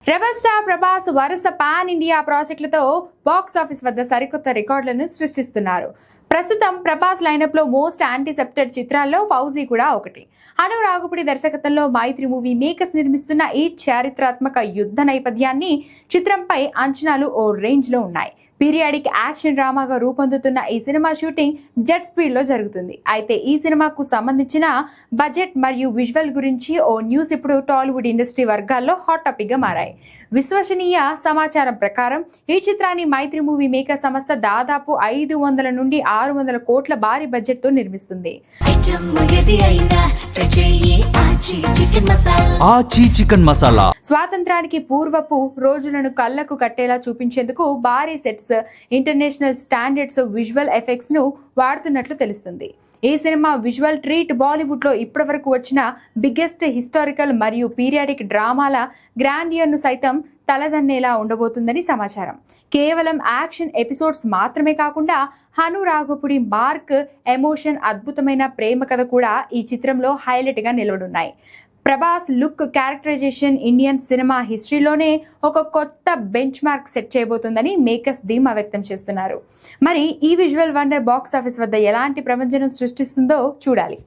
Rebel star Prabhas వరుస pan India ప్రాజెక్టులతో box office వద్ద సరికొత్త రికార్డులను సృష్టిస్తున్నారు. ప్రస్తుతం ప్రభాస్ లైనప్ లో మోస్ట్ యాంటిసెప్టెడ్ చిత్రాల్లో ఫౌజీ కూడా ఒకటి. అను రాఘపుడి దర్శకత్వంలో మైత్రి మూవీ మేకర్స్ నిర్మిస్తున్న ఈ చారిత్రాత్మక యుద్ధ నేపథ్యాన్ని చిత్రంపై అంచనాలు ఓ రేంజ్ లో ఉన్నాయి. పీరియాడిక్ యాక్షన్ డ్రామాగా రూపొందుతున్న ఈ సినిమా షూటింగ్ జెట్ స్పీడ్ లో జరుగుతుంది. అయితే ఈ సినిమాకు సంబంధించిన బడ్జెట్ మరియు విజువల్ గురించి ఓ న్యూస్ ఇప్పుడు టాలీవుడ్ ఇండస్ట్రీ వర్గాల్లో హాట్ టాపిక్ గా మారాయి. విశ్వసనీయ సమాచారం ప్రకారం ఈ చిత్రాన్ని మైత్రి మూవీ మేకర్ సంస్థ దాదాపు 500 నుండి 600 కోట్ల భారీ బడ్జెట్ తో నిర్మిస్తుంది. స్వాతంత్రానికి పూర్వపు రోజులను కళ్లకు కట్టేలా చూపించేందుకు భారీ sets, international standards visual effects ను వాడుతున్నట్లు తెలుస్తుంది. ఈ సినిమా విజువల్ ట్రీట్ బాలీవుడ్ లో ఇప్పటివరకు వచ్చిన బిగ్గెస్ట్ హిస్టారికల్ మరియు పీరియాడిక్ డ్రామాల గ్రాండియర్ ను సైతం తలదన్నేలా ఉండబోతుందని సమాచారం. కేవలం యాక్షన్ ఎపిసోడ్స్ మాత్రమే కాకుండా హను రాఘపుడి మార్క్, ఎమోషన్, అద్భుతమైన ప్రేమ కథ కూడా ఈ చిత్రంలో హైలైట్ గా నిలవనున్నాయి. Prabhas look, characterization Indian cinema హిస్టరీలోనే ఒక కొత్త బెంచ్ మార్క్ సెట్ చేయబోతుందని మేకర్స్ ధీమా వ్యక్తం చేస్తున్నారు. మరి ఈ విజువల్ వండర్ బాక్స్ ఆఫీస్ వద్ద ఎలాంటి ప్రపంచం సృష్టిస్తుందో చూడాలి.